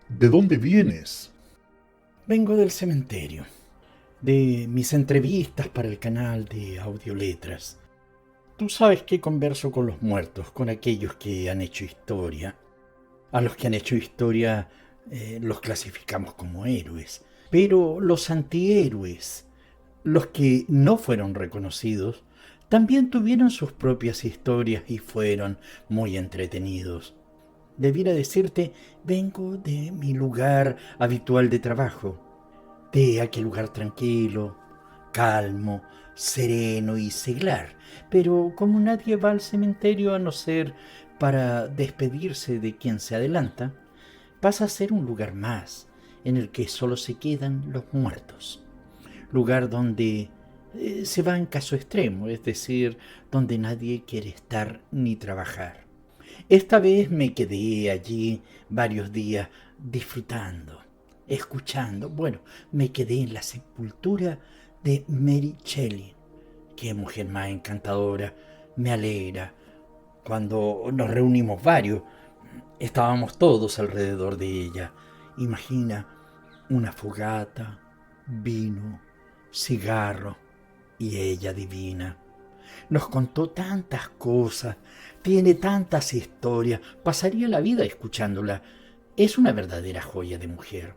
¿De dónde vienes? Vengo del cementerio, de mis entrevistas para el canal de Audioletras. Tú sabes que converso con los muertos, con aquellos que han hecho historia. A los que han hecho historia los clasificamos como héroes. Pero los antihéroes, los que no fueron reconocidos, también tuvieron sus propias historias y fueron muy entretenidos. Debiera decirte, vengo de mi lugar habitual de trabajo, de aquel lugar tranquilo, calmo, sereno y seglar. Pero como nadie va al cementerio a no ser para despedirse de quien se adelanta, pasa a ser un lugar más en el que solo se quedan los muertos. Lugar donde se va en caso extremo, es decir, donde nadie quiere estar ni trabajar. Esta vez me quedé allí varios días disfrutando, escuchando. Bueno, me quedé en la sepultura de Mary Shelley. Qué mujer más encantadora, me alegra. Cuando nos reunimos varios, estábamos todos alrededor de ella. Imagina una fogata, vino, cigarro y ella divina. Nos contó tantas cosas, tiene tantas historias, pasaría la vida escuchándola. Es una verdadera joya de mujer.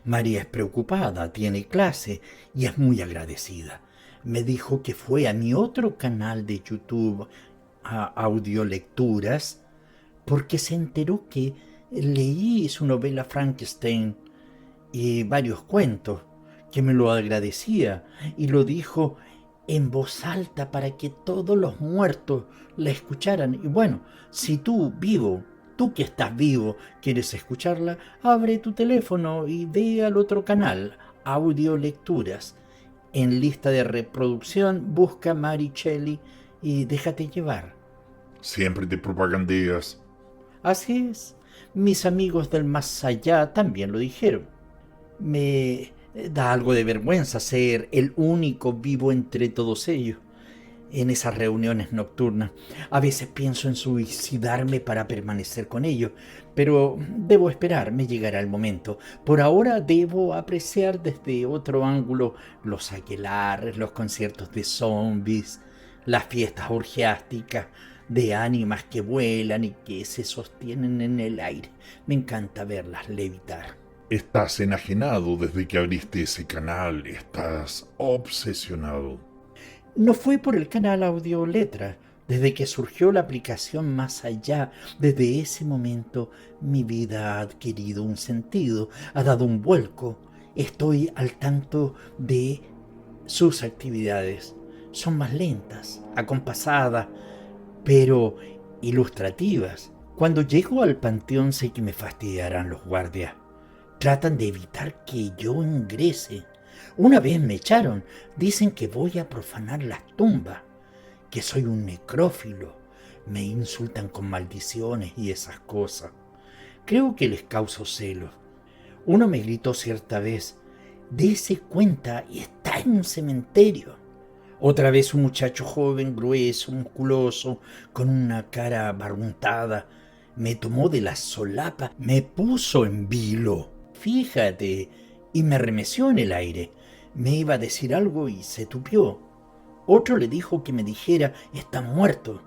María es preocupada, tiene clase y es muy agradecida. Me dijo que fue a mi otro canal de YouTube, a Audiolecturas, porque se enteró que leí su novela Frankenstein y varios cuentos, que me lo agradecía y lo dijo en voz alta para que todos los muertos la escucharan. Y bueno, si tú vivo, tú que estás vivo, quieres escucharla, abre tu teléfono y ve al otro canal, Audio Lecturas. En lista de reproducción busca Mary Shelley y déjate llevar. Siempre te propagandeas. Así es, mis amigos del más allá también lo dijeron. Me da algo de vergüenza ser el único vivo entre todos ellos en esas reuniones nocturnas. A veces pienso en suicidarme para permanecer con ellos, pero debo esperar, me llegará el momento. Por ahora debo apreciar desde otro ángulo los aquelarres, los conciertos de zombies, las fiestas orgiásticas de ánimas que vuelan y que se sostienen en el aire. Me encanta verlas levitar. Estás enajenado desde que abriste ese canal. Estás obsesionado. No fue por el canal Audio Letra. Desde que surgió la aplicación Más Allá, desde ese momento mi vida ha adquirido un sentido, ha dado un vuelco. Estoy al tanto de sus actividades. Son más lentas, acompasadas, pero ilustrativas. Cuando llego al panteón sé que me fastidiarán los guardias. Tratan de evitar que yo ingrese. Una vez me echaron. Dicen que voy a profanar las tumbas, que soy un necrófilo. Me insultan con maldiciones y esas cosas. Creo que les causo celos. Uno me gritó cierta vez: dése cuenta y está en un cementerio. Otra vez un muchacho joven, grueso, musculoso, con una cara barruntada, me tomó de la solapa, me puso en vilo. Fíjate, y me remeció en el aire. Me iba a decir algo y se tupió. Otro le dijo que me dijera: están muertos.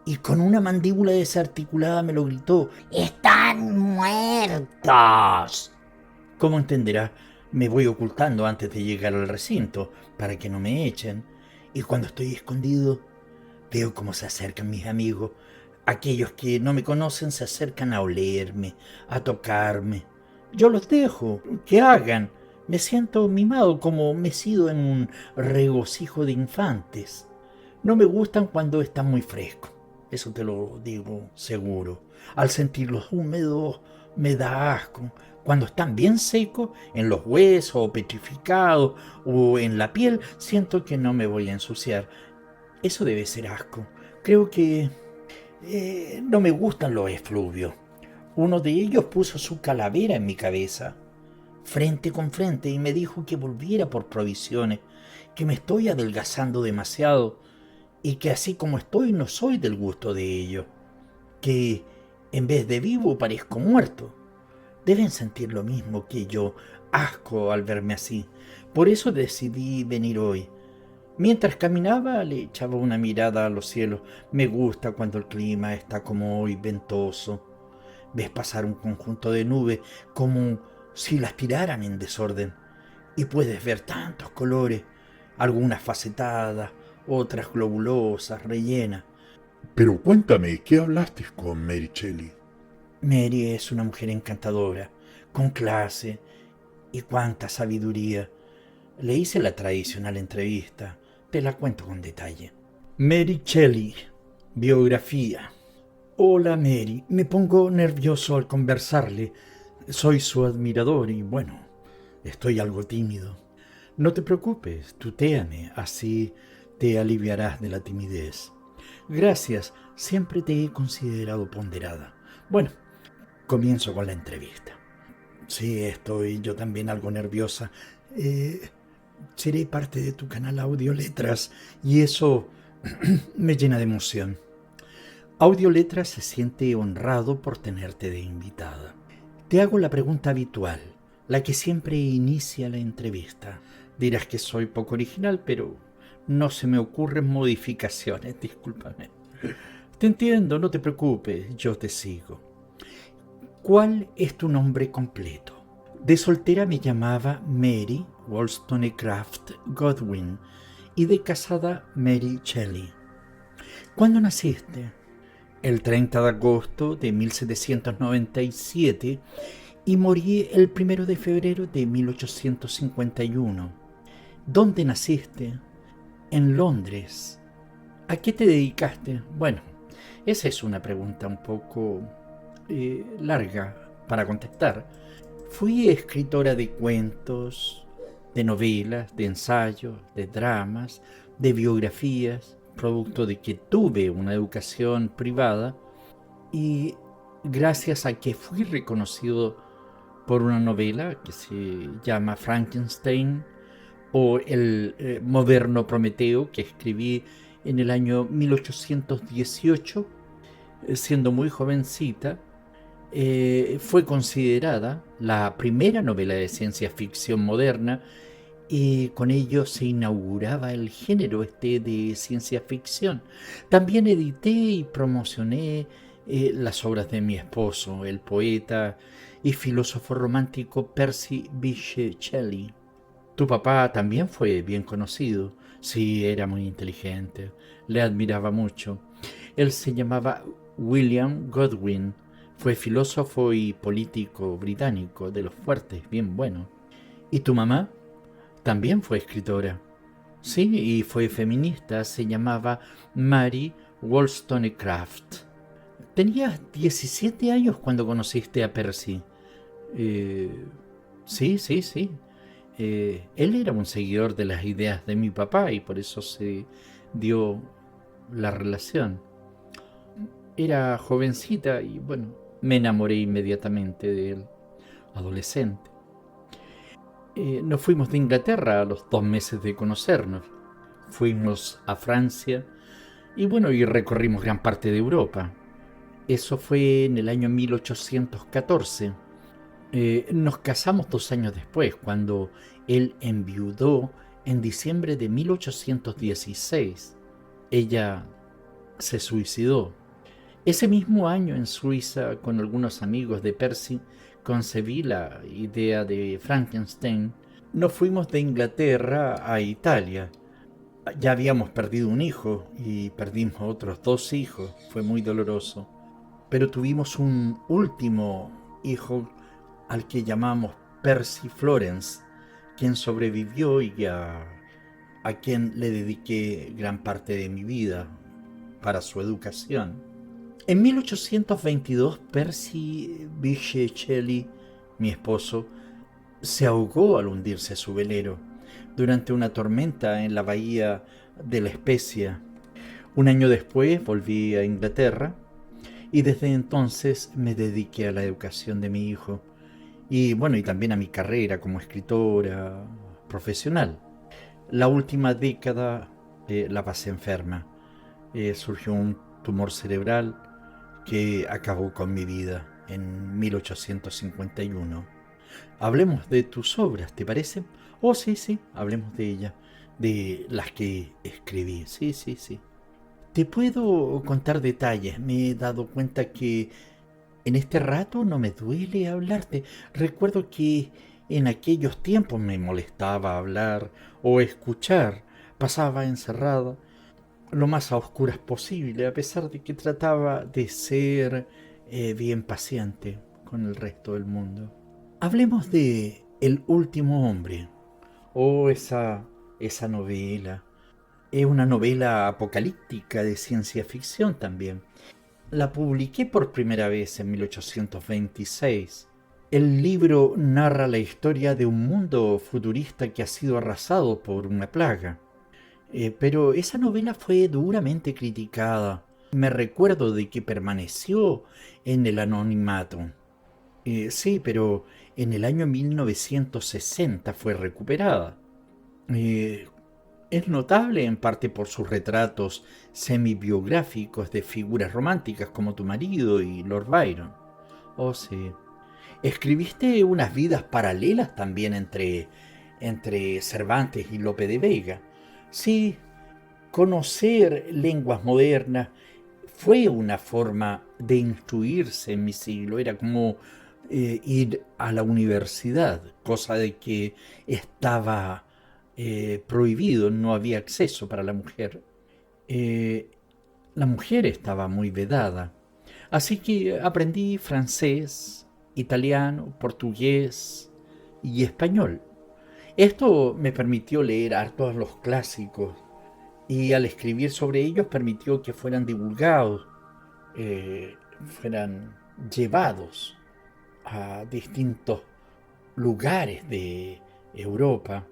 Y con una mandíbula desarticulada me lo gritó: ¡están muertos! Como entenderás, me voy ocultando antes de llegar al recinto para que no me echen. Y cuando estoy escondido, veo cómo se acercan mis amigos. Aquellos que no me conocen se acercan a olerme, a tocarme. Yo los dejo, que hagan. Me siento mimado, como mecido en un regocijo de infantes. No me gustan cuando están muy frescos, eso te lo digo seguro. Al sentirlos húmedos me da asco. Cuando están bien secos, en los huesos o petrificados o en la piel, siento que no me voy a ensuciar. Eso debe ser asco. Creo que no me gustan los efluvios. Uno de ellos puso su calavera en mi cabeza, frente con frente, y me dijo que volviera por provisiones, que me estoy adelgazando demasiado y que así como estoy no soy del gusto de ello, que en vez de vivo parezco muerto. Deben sentir lo mismo que yo, asco al verme así. Por eso decidí venir hoy. Mientras caminaba le echaba una mirada a los cielos. Me gusta cuando el clima está como hoy, ventoso. Ves pasar un conjunto de nubes como si las tiraran en desorden. Y puedes ver tantos colores, algunas facetadas, otras globulosas, rellenas. Pero cuéntame, ¿qué hablaste con Mary Shelley? Mary es una mujer encantadora, con clase y cuánta sabiduría. Le hice la tradicional entrevista, te la cuento con detalle. Mary Shelley, biografía. Hola Mary, me pongo nervioso al conversarle. Soy su admirador y bueno, estoy algo tímido. No te preocupes, tutéame, así te aliviarás de la timidez. Gracias, siempre te he considerado ponderada. Bueno, comienzo con la entrevista. Sí, estoy yo también algo nerviosa. Seré parte de tu canal Audioletras y eso me llena de emoción. Audioletras se siente honrado por tenerte de invitada. Te hago la pregunta habitual, la que siempre inicia la entrevista. Dirás que soy poco original, pero no se me ocurren modificaciones, discúlpame. Te entiendo, no te preocupes, yo te sigo. ¿Cuál es tu nombre completo? De soltera me llamaba Mary Wollstonecraft Godwin y de casada Mary Shelley. ¿Cuándo naciste? El 30 de agosto de 1797 y morí el 1 de febrero de 1851. ¿Dónde naciste? En Londres. ¿A qué te dedicaste? Bueno, esa es una pregunta un poco larga para contestar. Fui escritora de cuentos, de novelas, de ensayos, de dramas, de biografías, producto de que tuve una educación privada y gracias a que fui reconocido por una novela que se llama Frankenstein o el moderno Prometeo que escribí en el año 1818, siendo muy jovencita, fue considerada la primera novela de ciencia ficción moderna y con ello se inauguraba el género de ciencia ficción. También edité y promocioné las obras de mi esposo, el poeta y filósofo romántico Percy Bysshe Shelley. Tu papá también fue bien conocido. Sí, era muy inteligente, le admiraba mucho. Él se llamaba William Godwin, fue filósofo y político británico de los fuertes, bien bueno. ¿Y tu mamá? También fue escritora. Sí, y fue feminista, se llamaba Mary Wollstonecraft. Tenías 17 años cuando conociste a Percy. Sí. Él era un seguidor de las ideas de mi papá y por eso se dio la relación. Era jovencita y bueno, me enamoré inmediatamente de él, adolescente. Nos fuimos de Inglaterra a los 2 meses de conocernos. Fuimos a Francia y bueno, y recorrimos gran parte de Europa. Eso fue en el año 1814. Nos casamos 2 años después, cuando él enviudó en diciembre de 1816. Ella se suicidó. Ese mismo año en Suiza, con algunos amigos de Percy, concebí la idea de Frankenstein. Nos fuimos de Inglaterra a Italia. Ya habíamos perdido un hijo y perdimos otros 2 hijos. Fue muy doloroso. Pero tuvimos un último hijo al que llamamos Percy Florence, quien sobrevivió y a quien le dediqué gran parte de mi vida para su educación. En 1822, Percy Bysshe Shelley, mi esposo, se ahogó al hundirse su velero durante una tormenta en la bahía de La Spezia. Un año después volví a Inglaterra y desde entonces me dediqué a la educación de mi hijo y bueno, y también a mi carrera como escritora profesional. La última década la pasé enferma. Surgió un tumor cerebral que acabó con mi vida. en 1851. Hablemos de tus obras, ¿te parece? Oh, sí, sí, hablemos de ellas, de las que escribí, sí, sí, sí. Te puedo contar detalles, me he dado cuenta que en este rato no me duele hablarte. Recuerdo que en aquellos tiempos me molestaba hablar o escuchar, pasaba encerrada lo más a oscuras posible, a pesar de que trataba de ser bien paciente con el resto del mundo. Hablemos de El último hombre, o esa novela. Es una novela apocalíptica de ciencia ficción también. La publiqué por primera vez en 1826. El libro narra la historia de un mundo futurista que ha sido arrasado por una plaga. Pero esa novela fue duramente criticada. Me recuerdo de que permaneció en el anonimato. Sí, pero en el año 1960 fue recuperada. Eh, es notable en parte por sus retratos semi-biográficos de figuras románticas como tu marido y Lord Byron. Oh, sí. Escribiste unas vidas paralelas también entre Cervantes y Lope de Vega. Sí, conocer lenguas modernas fue una forma de instruirse en mi siglo. Era como ir a la universidad, cosa de que estaba prohibido, no había acceso para la mujer. Eh, la mujer estaba muy vedada. Así que aprendí francés, italiano, portugués y español. Esto me permitió leer hartos los clásicos y al escribir sobre ellos permitió que fueran divulgados, fueran llevados a distintos lugares de Europa,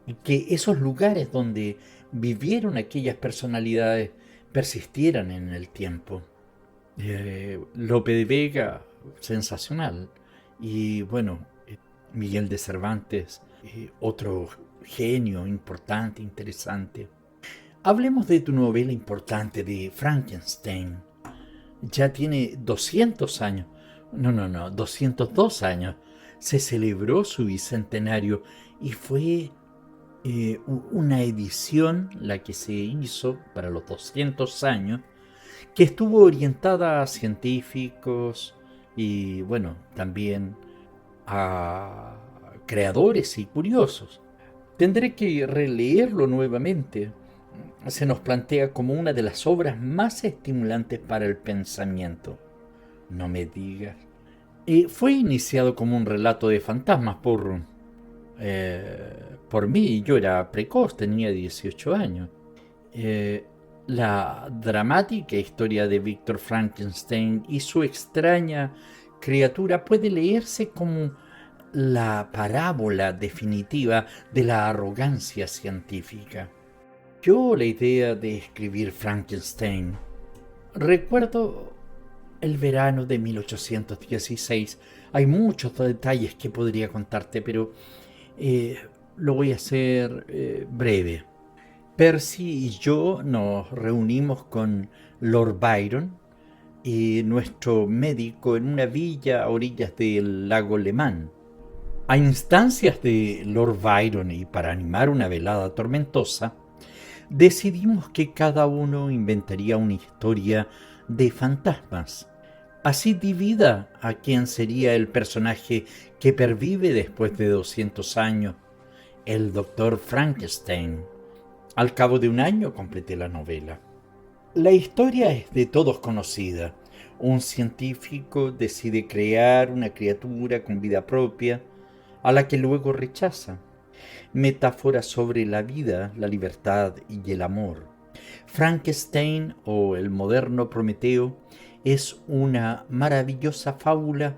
y que esos lugares donde vivieron aquellas personalidades persistieran en el tiempo. Lope de Vega, sensacional. Y bueno, Miguel de Cervantes, otro genio importante, interesante. Hablemos de tu novela importante de Frankenstein. Ya tiene 200 años. No, 202 años. Se celebró su bicentenario y fue una edición, la que se hizo para los 200 años, que estuvo orientada a científicos y, bueno, también a creadores y curiosos. Tendré que releerlo nuevamente. Se nos plantea como una de las obras más estimulantes para el pensamiento. No me digas. Fue iniciado como un relato de fantasmas por mí. Yo era precoz, tenía 18 años. La dramática historia de Víctor Frankenstein y su extraña criatura puede leerse como la parábola definitiva de la arrogancia científica. Yo la idea de escribir Frankenstein. Recuerdo el verano de 1816. Hay muchos detalles que podría contarte, pero lo voy a hacer breve. Percy y yo nos reunimos con Lord Byron y nuestro médico en una villa a orillas del lago Lemán. A instancias de Lord Byron y para animar una velada tormentosa, decidimos que cada uno inventaría una historia de fantasmas. Así divida a quién sería el personaje que pervive después de 200 años, el doctor Frankenstein. Al cabo de un año completé la novela. La historia es de todos conocida. Un científico decide crear una criatura con vida propia, a la que luego rechaza. Metáfora sobre la vida, la libertad y el amor. Frankenstein, o el moderno Prometeo, es una maravillosa fábula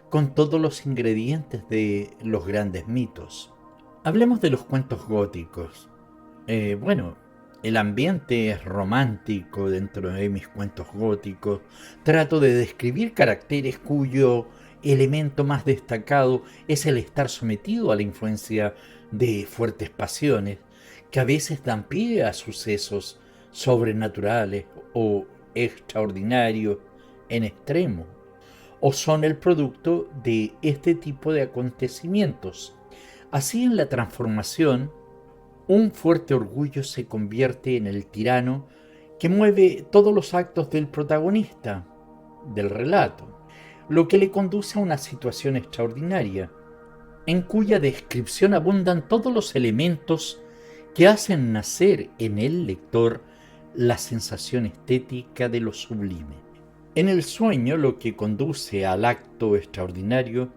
con todos los ingredientes de los grandes mitos. Hablemos de los cuentos góticos. Bueno, el ambiente es romántico dentro de mis cuentos góticos. Trato de describir caracteres cuyo elemento más destacado es el estar sometido a la influencia de fuertes pasiones que a veces dan pie a sucesos sobrenaturales o extraordinarios en extremo. o son el producto de este tipo de acontecimientos. Así, en la transformación, un fuerte orgullo se convierte en el tirano que mueve todos los actos del protagonista del relato, lo que le conduce a una situación extraordinaria, en cuya descripción abundan todos los elementos que hacen nacer en el lector la sensación estética de lo sublime. En el sueño, lo que conduce al acto extraordinario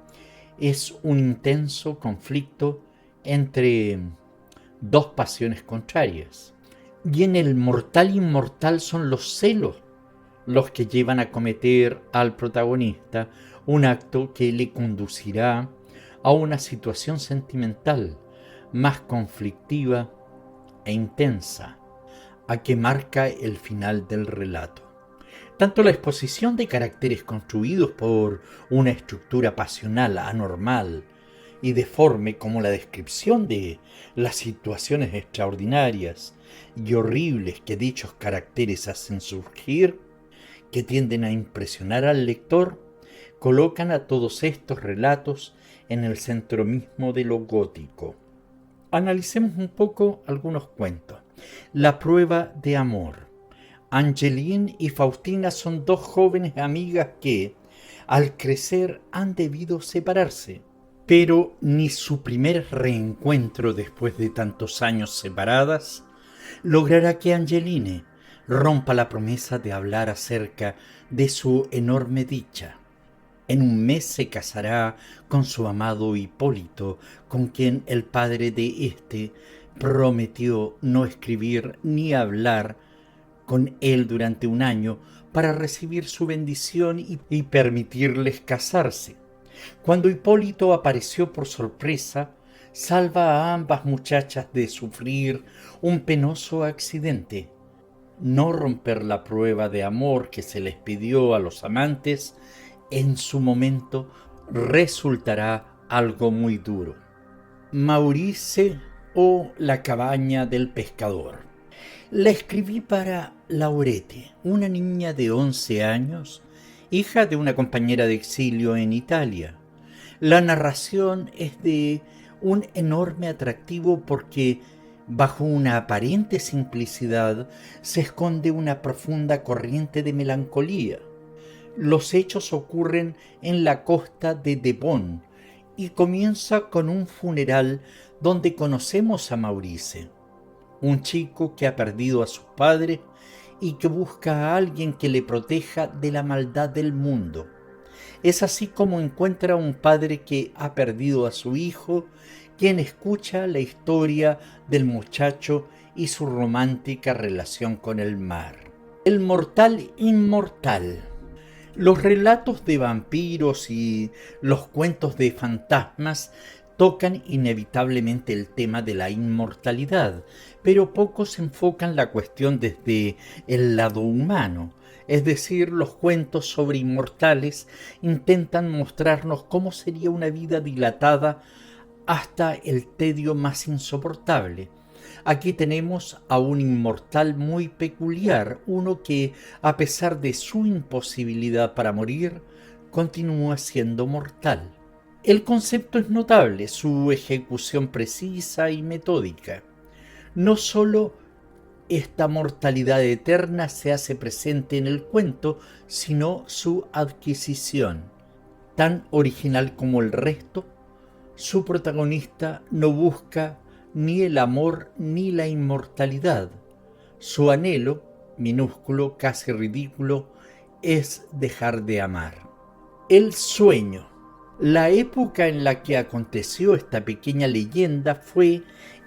es un intenso conflicto entre dos pasiones contrarias. Y en el mortal inmortal son los celos los que llevan a cometer al protagonista un acto que le conducirá a una situación sentimental más conflictiva e intensa, a que marca el final del relato. Tanto la exposición de caracteres construidos por una estructura pasional anormal y deforme como la descripción de las situaciones extraordinarias y horribles que dichos caracteres hacen surgir, que tienden a impresionar al lector, colocan a todos estos relatos en el centro mismo de lo gótico. Analicemos un poco algunos cuentos. La prueba de amor. Angeline y Faustina son dos jóvenes amigas que, al crecer, han debido separarse. Pero ni su primer reencuentro después de tantos años separadas logrará que Angeline rompa la promesa de hablar acerca de su enorme dicha. En un mes se casará con su amado Hipólito, con quien el padre de éste prometió no escribir ni hablar con él durante un año para recibir su bendición y permitirles casarse. Cuando Hipólito apareció por sorpresa, salva a ambas muchachas de sufrir un penoso accidente. No romper la prueba de amor que se les pidió a los amantes en su momento resultará algo muy duro. Maurice o la cabaña del pescador. La escribí para Laurette, una niña de 11 años, hija de una compañera de exilio en Italia. La narración es de un enorme atractivo porque bajo una aparente simplicidad se esconde una profunda corriente de melancolía. Los hechos ocurren en la costa de Devon y comienza con un funeral donde conocemos a Maurice, un chico que ha perdido a sus padres y que busca a alguien que le proteja de la maldad del mundo. Es así como encuentra a un padre que ha perdido a su hijo, quien escucha la historia del muchacho y su romántica relación con el mar. El mortal inmortal. Los relatos de vampiros y los cuentos de fantasmas tocan inevitablemente el tema de la inmortalidad, pero pocos enfocan la cuestión desde el lado humano. Es decir, los cuentos sobre inmortales intentan mostrarnos cómo sería una vida dilatada hasta el tedio más insoportable. Aquí tenemos a un inmortal muy peculiar, uno que, a pesar de su imposibilidad para morir, continúa siendo mortal. El concepto es notable, su ejecución precisa y metódica. No sólo esta mortalidad eterna se hace presente en el cuento, sino su adquisición. Tan original como el resto, su protagonista no busca ni el amor ni la inmortalidad. Su anhelo, minúsculo, casi ridículo, es dejar de amar. El sueño. La época en la que aconteció esta pequeña leyenda fue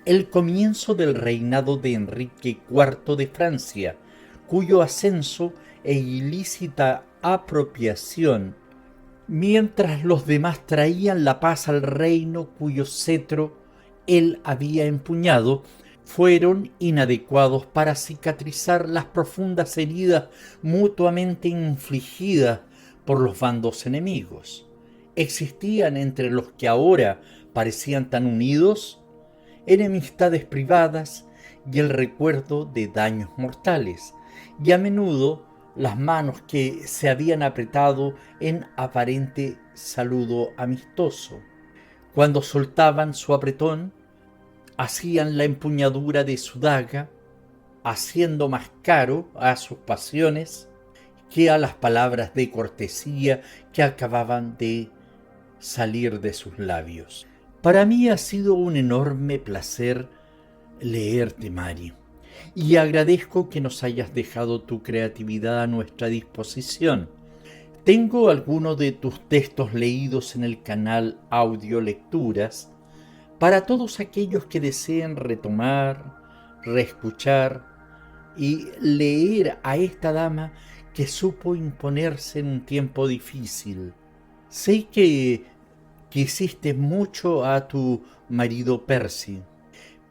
el comienzo del reinado de Enrique IV de Francia, cuyo ascenso e ilícita apropiación, mientras los demás traían la paz al reino cuyo cetro él había empuñado, fueron inadecuados para cicatrizar las profundas heridas mutuamente infligidas por los bandos enemigos. Existían entre los que ahora parecían tan unidos enemistades privadas y el recuerdo de daños mortales, y a menudo las manos que se habían apretado en aparente saludo amistoso. Cuando soltaban su apretón, hacían la empuñadura de su daga, haciendo más caro a sus pasiones que a las palabras de cortesía que acababan de salir de sus labios. Para mí ha sido un enorme placer leerte, Mari, y agradezco que nos hayas dejado tu creatividad a nuestra disposición. Tengo algunos de tus textos leídos en el canal Audio Lecturas para todos aquellos que deseen retomar, reescuchar y leer a esta dama que supo imponerse en un tiempo difícil. Sé que quisiste mucho a tu marido Percy.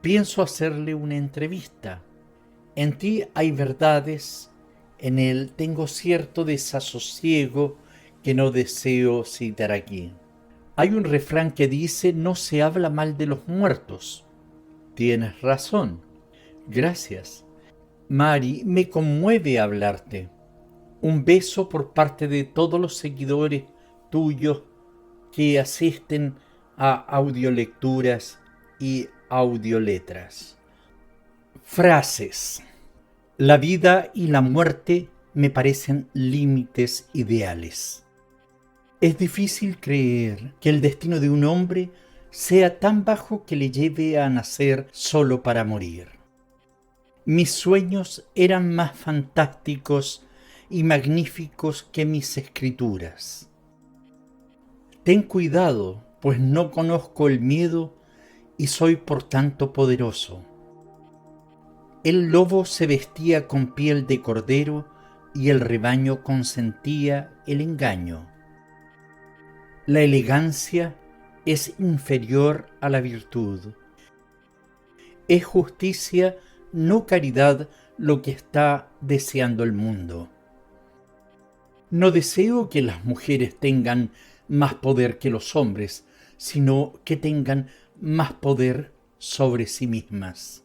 Pienso hacerle una entrevista. En ti hay verdades, en él tengo cierto desasosiego que no deseo citar aquí. Hay un refrán que dice: no se habla mal de los muertos. Tienes razón. Gracias. Mari, me conmueve hablarte. Un beso por parte de todos los seguidores tuyos que asisten a audiolecturas y audioletras. Frases. La vida y la muerte me parecen límites ideales. Es difícil creer que el destino de un hombre sea tan bajo que le lleve a nacer solo para morir. Mis sueños eran más fantásticos y magníficos que mis escrituras. Ten cuidado, pues no conozco el miedo y soy por tanto poderoso. El lobo se vestía con piel de cordero y el rebaño consentía el engaño. La elegancia es inferior a la virtud. Es justicia, no caridad, lo que está deseando el mundo. No deseo que las mujeres tengan más poder que los hombres, sino que tengan más poder sobre sí mismas.